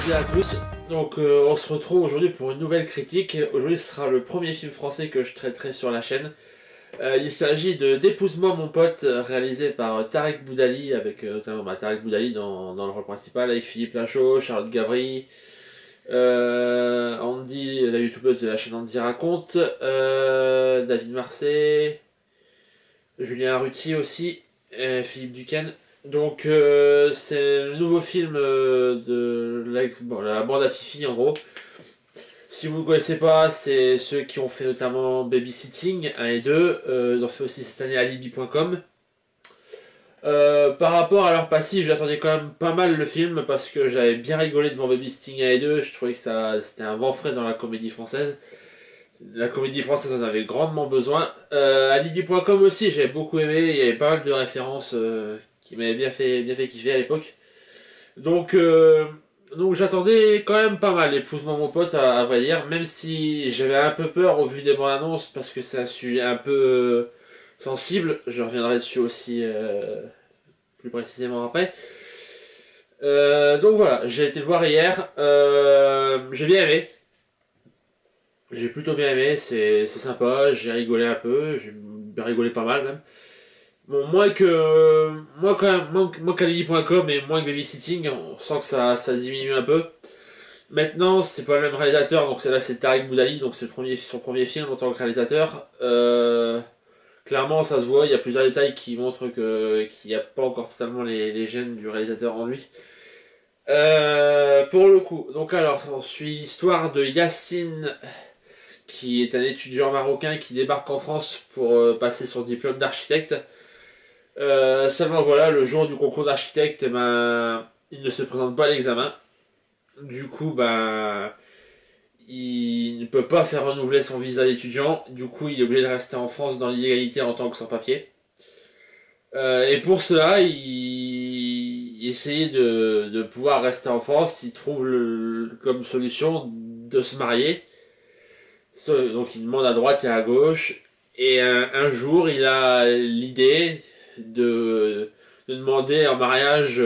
toutes et à tous. Donc on se retrouve aujourd'hui pour une nouvelle critique. Aujourd'hui ce sera le premier film français que je traiterai sur la chaîne. Il s'agit de D'épouse-moi mon pote, réalisé par Tarek Boudali, avec notamment Tarek Boudali dans le rôle principal, avec Philippe Lachaud, Charlotte Gabri, Andy, la youtubeuse de la chaîne Andy Raconte, David Marseille, Julien Arruti aussi, et Philippe Duquesne. Donc c'est le nouveau film de la bande à Fifi en gros. Si vous ne connaissez pas, c'est ceux qui ont fait notamment Babysitting 1 et 2, ils ont fait aussi cette année Alibi.com. Par rapport à leur passif, j'attendais quand même pas mal le film parce que j'avais bien rigolé devant Babysitting 1 et 2, je trouvais que c'était un vent frais dans la comédie française. La comédie française en avait grandement besoin. Alibi.com aussi, j'avais beaucoup aimé, il y avait pas mal de références qui m'avaient bien fait kiffer à l'époque. Donc j'attendais quand même pas mal Épouse-moi mon pote à vrai dire, même si j'avais un peu peur au vu des bandes annonces parce que c'est un sujet un peu sensible, je reviendrai dessus aussi plus précisément après. Donc voilà, j'ai été le voir hier, j'ai bien aimé. J'ai plutôt bien aimé, c'est sympa, j'ai rigolé un peu, j'ai rigolé pas mal même. Bon, moins qu'Alibi.com et moins que Babysitting, on sent que ça diminue un peu. Maintenant, c'est pas le même réalisateur, donc là c'est Tarek Boudali, donc c'est son premier film en tant que réalisateur. Clairement, ça se voit, il y a plusieurs détails qui montrent qu'il n'y a pas encore totalement les gènes du réalisateur en lui. Pour le coup, donc alors, on suit l'histoire de Yacine, qui est un étudiant marocain qui débarque en France pour passer son diplôme d'architecte. Seulement voilà, le jour du concours d'architecte, il ne se présente pas à l'examen. Du coup, il ne peut pas faire renouveler son visa d'étudiant. Du coup, il est obligé de rester en France dans l'illégalité en tant que sans-papier. Et pour cela, il essayait de pouvoir rester en France. Il trouve comme solution de se marier. Donc il demande à droite et à gauche. Et un jour, il a l'idée de demander en mariage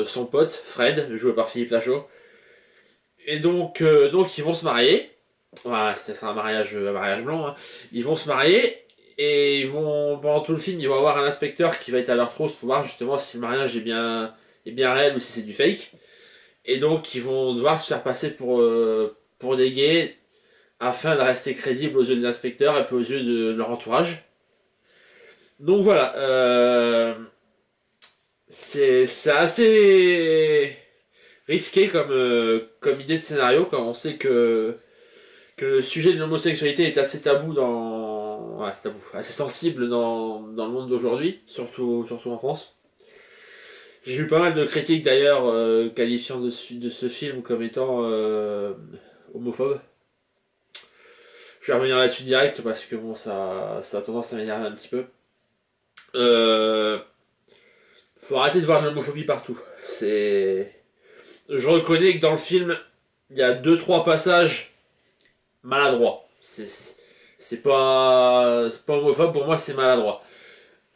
son pote, Fred, joué par Philippe Lachaud. Et donc ils vont se marier. Voilà, ce sera un mariage blanc. Hein. Ils vont se marier et pendant tout le film, ils vont avoir un inspecteur qui va être à leur trousse pour voir justement si le mariage est bien réel ou si c'est du fake. Et donc ils vont devoir se faire passer pour des gays afin de rester crédibles aux yeux de l'inspecteur et puis aux yeux de leur entourage. Donc voilà, c'est assez risqué comme idée de scénario quand on sait que le sujet de l'homosexualité est assez tabou assez sensible dans le monde d'aujourd'hui, surtout en France. J'ai eu pas mal de critiques d'ailleurs qualifiant de ce film comme étant homophobe. Je vais revenir là-dessus direct parce que bon, ça a tendance à m'énerver un petit peu. Faut arrêter de voir de l'homophobie partout. Je reconnais que dans le film, il y a 2-3 passages maladroits. C'est pas homophobe, pour moi c'est maladroit.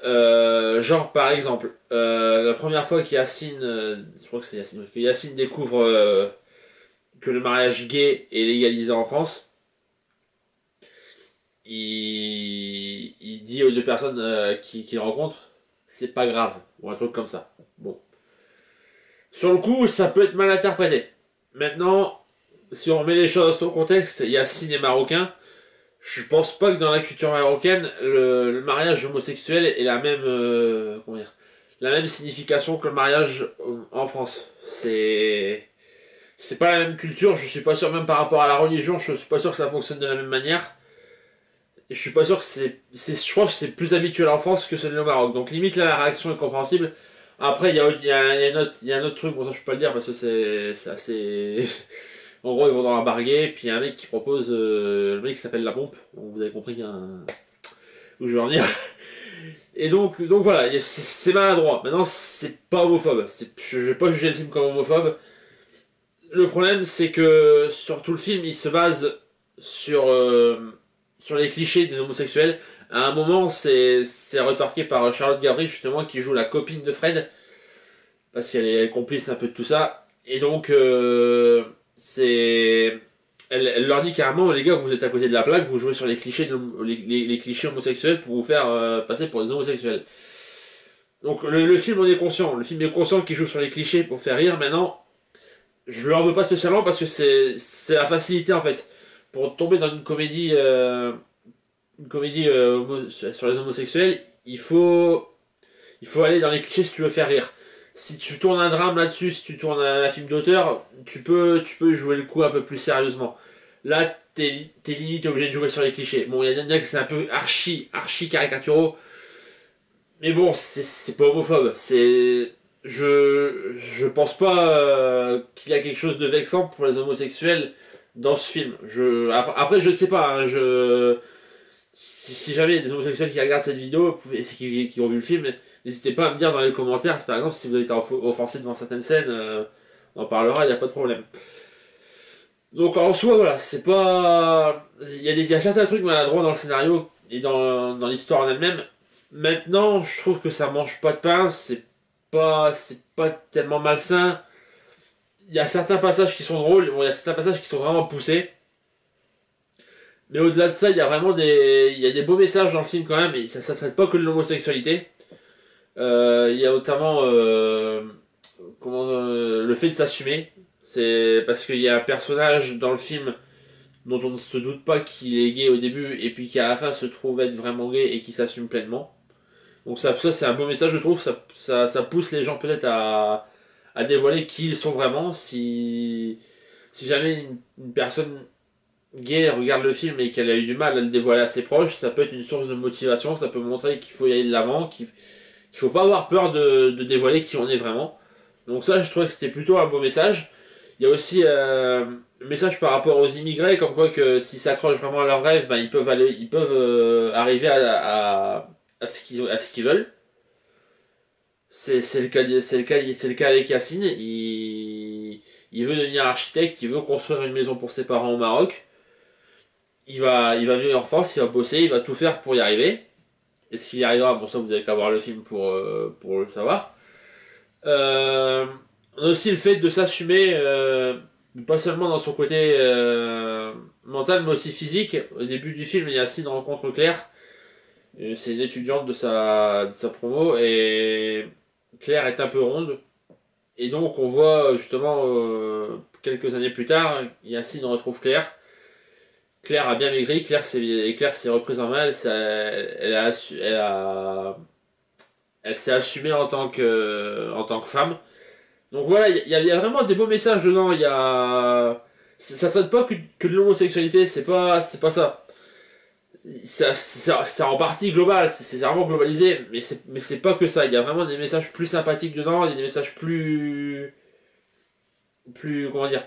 Genre par exemple, la première fois qu'Yacine, je crois que c'est Yacine, que Yacine découvre que le mariage gay est légalisé en France, il dit aux deux personnes qu'il rencontre, c'est pas grave, ou un truc comme ça. Bon. Sur le coup, ça peut être mal interprété. Maintenant, si on remet les choses au contexte, Yacine est marocain. Je pense pas que dans la culture marocaine, le mariage homosexuel ait la même signification que le mariage en France. C'est pas la même culture. Je suis pas sûr, même par rapport à la religion, je suis pas sûr que ça fonctionne de la même manière. Et je suis pas sûr que je crois que c'est plus habituel en France que celui au Maroc. Donc limite là, la réaction est compréhensible. Après, il y a un autre truc, bon ça je peux pas le dire parce que c'est assez... En gros, ils vont dans un barguet, puis il y a un mec qui propose... le mec qui s'appelle La Pompe. Bon, vous avez compris où je veux en venir. Et donc voilà, c'est maladroit. Maintenant, c'est pas homophobe. Je vais pas juger le film comme homophobe. Le problème, c'est que sur tout le film, il se base sur les clichés des homosexuels. À un moment, c'est retorqué par Charlotte Gabri, justement, qui joue la copine de Fred. Parce qu'elle est complice un peu de tout ça. Et donc, c'est... Elle leur dit carrément, les gars, vous êtes à côté de la plaque, vous jouez sur les clichés, les clichés homosexuels pour vous faire passer pour des homosexuels. Donc le film en est conscient, le film est conscient qu'il joue sur les clichés pour faire rire. Maintenant, je leur veux pas spécialement parce que c'est la facilité en fait. Pour tomber dans une comédie sur les homosexuels, il faut aller dans les clichés si tu veux faire rire. Si tu tournes un drame là-dessus, si tu tournes un film d'auteur, tu peux jouer le coup un peu plus sérieusement. Là, t'es limite obligé de jouer sur les clichés. Bon, il y en a que c'est un peu archi caricaturaux, mais bon, c'est pas homophobe. Je pense pas qu'il y a quelque chose de vexant pour les homosexuels dans ce film. Après, je sais pas, hein, si jamais il y a des homosexuels qui regardent cette vidéo, qui ont vu le film, n'hésitez pas à me dire dans les commentaires, par exemple, si vous avez été offensé devant certaines scènes, on en parlera, il n'y a pas de problème. Donc en soi, voilà, c'est pas... il y a certains trucs maladroits dans le scénario et dans l'histoire en elle-même. Maintenant, je trouve que ça mange pas de pain, c'est pas tellement malsain. Il y a certains passages qui sont drôles, bon, il y a certains passages qui sont vraiment poussés. Mais au-delà de ça, il y a des beaux messages dans le film quand même, et ça traite pas que de l'homosexualité. Il y a notamment le fait de s'assumer. C'est parce qu'il y a un personnage dans le film dont on ne se doute pas qu'il est gay au début, et puis qui à la fin se trouve être vraiment gay et qui s'assume pleinement. Donc ça c'est un beau message, je trouve. Ça pousse les gens peut-être à dévoiler qui ils sont vraiment. Si jamais une personne gay regarde le film et qu'elle a eu du mal à le dévoiler à ses proches, ça peut être une source de motivation, ça peut montrer qu'il faut y aller de l'avant, qu'il faut pas avoir peur de dévoiler qui on est vraiment. Donc ça, je trouvais que c'était plutôt un beau message. Il y a aussi le message par rapport aux immigrés, comme quoi que s'ils s'accrochent vraiment à leurs rêves, ben, ils peuvent arriver à ce qu'ils veulent. C'est le cas avec Yacine. Il veut devenir architecte, il veut construire une maison pour ses parents au Maroc. Il va venir en France, il va bosser, il va tout faire pour y arriver. Est-ce qu'il y arrivera? Bon, ça, vous avez qu'à voir le film pour le savoir. On a aussi le fait de s'assumer, pas seulement dans son côté mental, mais aussi physique. Au début du film, Yacine rencontre Claire. C'est une étudiante de sa promo, et Claire est un peu ronde. Et donc, on voit justement, quelques années plus tard, Yacine retrouve Claire. Claire a bien maigri, Claire s'est reprise en main, elle s'est assumée en tant que femme. Donc voilà, il y a vraiment des beaux messages dedans. Ça traite pas que de l'homosexualité, c'est pas ça. C'est en partie global, c'est vraiment globalisé, mais c'est pas que ça. Il y a vraiment des messages plus sympathiques dedans, il y a des messages comment dire,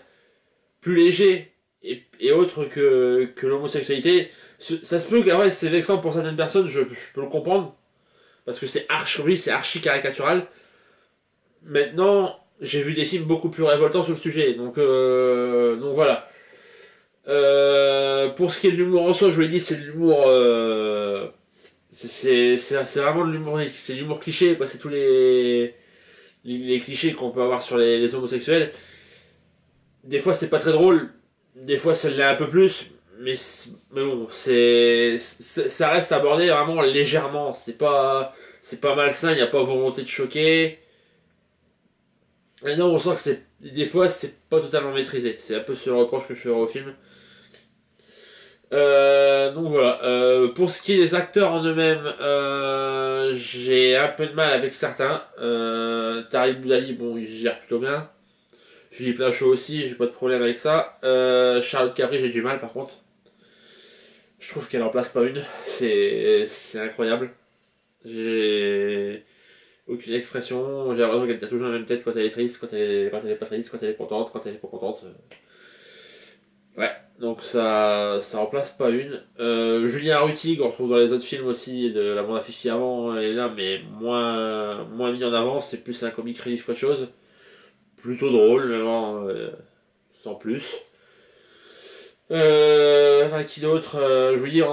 plus légers et autres que l'homosexualité. Ça se peut que ouais, c'est vexant pour certaines personnes, je peux le comprendre, parce que c'est archi caricatural. Maintenant, j'ai vu des films beaucoup plus révoltants sur le sujet, donc voilà. Pour ce qui est de l'humour en soi, je vous l'ai dit, c'est de l'humour. C'est vraiment de l'humour. C'est de l'humour cliché, quoi. C'est tous les clichés qu'on peut avoir sur les homosexuels. Des fois, c'est pas très drôle. Des fois, ça l'est un peu plus. Mais bon, ça reste abordé vraiment légèrement. C'est pas malsain, il n'y a pas volonté de choquer. Et non, on sent que des fois, c'est pas totalement maîtrisé. C'est un peu ce reproche que je fais au film. Donc voilà. Pour ce qui est des acteurs en eux-mêmes, j'ai un peu de mal avec certains. Tariq Boudali, bon, il gère plutôt bien. Philippe Lachaud aussi, j'ai pas de problème avec ça. Charlotte Capri, j'ai du mal par contre. Je trouve qu'elle en place pas une. C'est incroyable. J'ai aucune expression. J'ai l'impression qu'elle a toujours la même tête quand elle est triste, quand elle est pas triste, quand elle est contente, quand elle est pas contente. Ouais, donc ça remplace pas une. Julien Arruti, qu'on retrouve dans les autres films aussi, de La Bande à Fifi avant, elle est là, mais moins mis en avant, c'est plus un comique relief qu'autre chose. Plutôt drôle, mais bon, sans plus. Qui d'autre, je veux dire,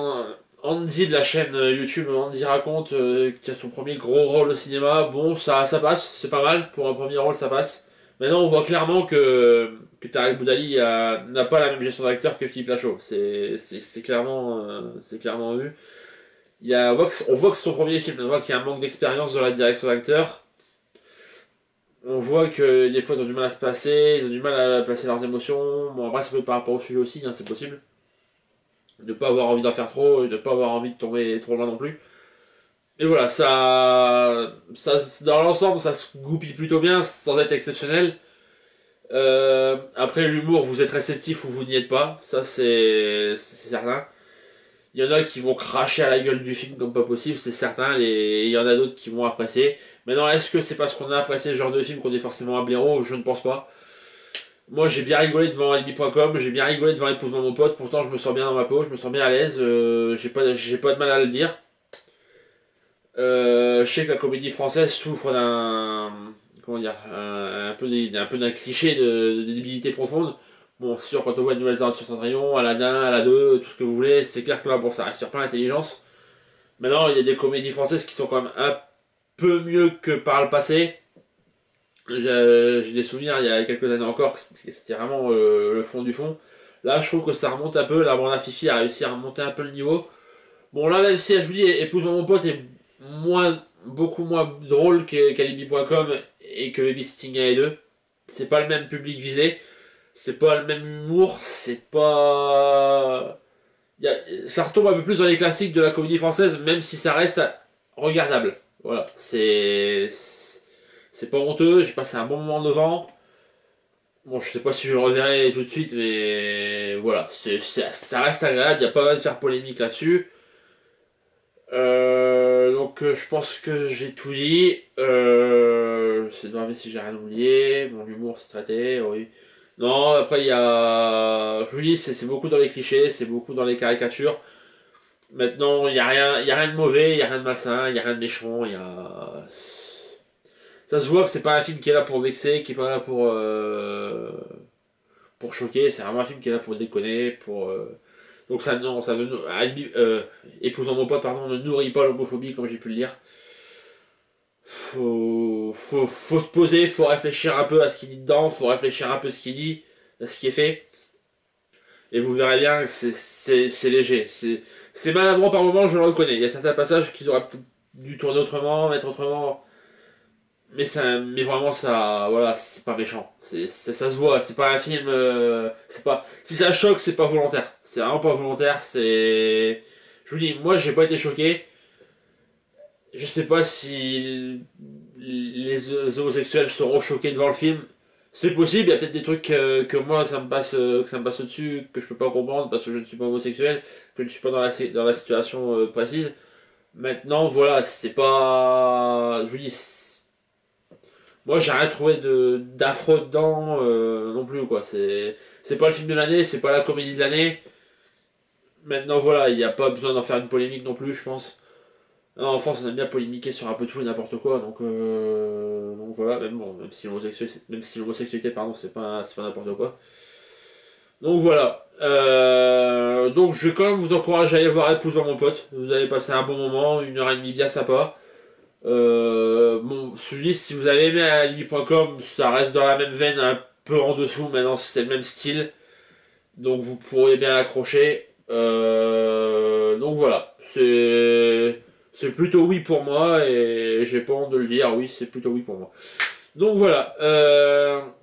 Andy de la chaîne YouTube Andy Raconte, qui a son premier gros rôle au cinéma. Bon, ça passe, c'est pas mal, pour un premier rôle ça passe. Maintenant, on voit clairement que Tarek Boudali n'a pas la même gestion d'acteur que Philippe Lachaud. C'est clairement vu. On voit que c'est son premier film, on voit qu'il y a un manque d'expérience dans la direction d'acteur. On voit que des fois ils ont du mal à se placer, ils ont du mal à placer leurs émotions. Bon, après, ça peut être par rapport au sujet aussi, hein, c'est possible. De ne pas avoir envie d'en faire trop, et de ne pas avoir envie de tomber trop loin non plus. Et voilà, dans l'ensemble, ça se goupille plutôt bien, sans être exceptionnel. Après, l'humour, vous êtes réceptif ou vous n'y êtes pas, ça c'est certain. Il y en a qui vont cracher à la gueule du film comme pas possible, c'est certain, et il y en a d'autres qui vont apprécier. Maintenant, est-ce que c'est parce qu'on a apprécié ce genre de film qu'on est forcément un blaireau? Je ne pense pas. Moi, j'ai bien rigolé devant alibi.com, j'ai bien rigolé devant Épouse-moi mon pote, pourtant je me sens bien dans ma peau, je me sens bien à l'aise, j'ai pas de mal à le dire. Je sais que la comédie française souffre d'un, comment dire, un peu d'un cliché de débilité profonde. Bon, c'est sûr, quand on voit Nouvelles Aventures Cendrillon, Aladdin, Aladdin, tout ce que vous voulez, c'est clair que là, bon, ça respire pas l'intelligence. Maintenant, il y a des comédies françaises qui sont quand même un peu mieux que par le passé. J'ai des souvenirs, il y a quelques années encore, que c'était vraiment le fond du fond. Là, je trouve que ça remonte un peu. La bande à Fifi a réussi à remonter un peu le niveau. Bon, là, même si, je vous dis, Épouse-moi mon pote est beaucoup moins drôle qu'Alibi.com et que Babysitting 1 et 2. C'est pas le même public visé. C'est pas le même humour. C'est pas... Ça retombe un peu plus dans les classiques de la comédie française, même si ça reste regardable. Voilà, c'est pas honteux, j'ai passé un bon moment devant. Bon, je sais pas si je le reverrai tout de suite, mais voilà, ça reste agréable, il n'y a pas besoin de faire polémique là-dessus. Je pense que j'ai tout dit. Je vais voir si j'ai rien oublié. Mon humour c'est traité, oui. Non, après il y a... Je vous dis, c'est beaucoup dans les clichés, c'est beaucoup dans les caricatures. Maintenant, il y a rien de mauvais, il y a rien de malsain, il y a rien de méchant, il y a... Ça se voit que c'est pas un film qui est là pour vexer, qui est pas là pour choquer, c'est vraiment un film qui est là pour déconner, Donc ça, non, ça ne... Épousant mon pote, pardon, ne nourrit pas l'homophobie, comme j'ai pu le dire. Faut se poser, faut réfléchir un peu à ce qu'il dit dedans, faut réfléchir un peu à ce qu'il dit, à ce qui est fait. Et vous verrez bien que c'est léger. C'est maladroit par moment, je le reconnais. Il y a certains passages qu'ils auraient peut-être dû tourner autrement, mettre autrement. Mais vraiment, ça, voilà, c'est pas méchant. Ça se voit, c'est pas un film. C'est pas, si ça choque, c'est pas volontaire. C'est vraiment pas volontaire. Je vous dis, moi, j'ai pas été choqué. Je sais pas si les homosexuels seront choqués devant le film. C'est possible, il y a peut-être des trucs que moi que ça me passe au-dessus, que je peux pas comprendre parce que je ne suis pas homosexuel, que je ne suis pas dans la situation précise. Maintenant, voilà, c'est pas. Je vous dis, moi j'ai rien trouvé d'affreux dedans non plus, quoi. C'est pas le film de l'année, c'est pas la comédie de l'année. Maintenant, voilà, il n'y a pas besoin d'en faire une polémique non plus, je pense. En France, on aime bien polémiquer sur un peu tout et n'importe quoi, donc voilà, même si l'homosexualité, pardon, c'est pas n'importe quoi. Donc voilà. Donc je vais quand même vous encourager à aller voir Épouse-moi mon pote. Vous allez passer un bon moment, 1 heure et demie bien sympa. Bon, je dis, si vous avez aimé alibi.com, ça reste dans la même veine, un peu en dessous, maintenant c'est le même style. Donc vous pourrez bien accrocher. Donc voilà, c'est plutôt oui pour moi et j'ai pas honte de le dire, oui c'est plutôt oui pour moi. Donc voilà,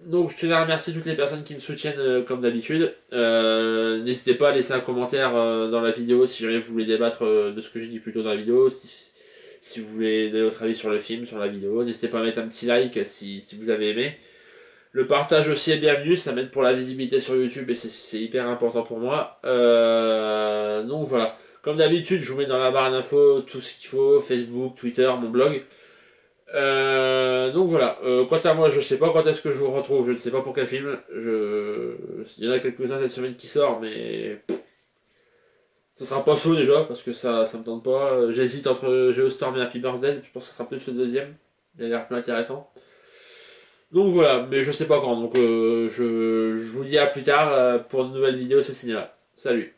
donc je tenais à remercier toutes les personnes qui me soutiennent comme d'habitude. N'hésitez pas à laisser un commentaire dans la vidéo si jamais vous voulez débattre de ce que j'ai dit plus tôt dans la vidéo, si vous voulez donner votre avis sur le film, sur la vidéo. N'hésitez pas à mettre un petit like si vous avez aimé. Le partage aussi est bienvenu, ça m'aide pour la visibilité sur YouTube et c'est hyper important pour moi. Donc voilà, comme d'habitude, je vous mets dans la barre d'infos tout ce qu'il faut, Facebook, Twitter, mon blog. Donc voilà, quant à moi, je sais pas quand est-ce que je vous retrouve, je ne sais pas pour quel film. Il y en a quelques-uns cette semaine qui sort, mais ça sera pas chaud déjà, parce que ça me tente pas. J'hésite entre Geostorm et Happy Birthday, je pense que ce sera plus le deuxième. Il a l'air plus intéressant. Donc voilà, mais je sais pas quand, donc je vous dis à plus tard pour une nouvelle vidéo sur le cinéma. Salut!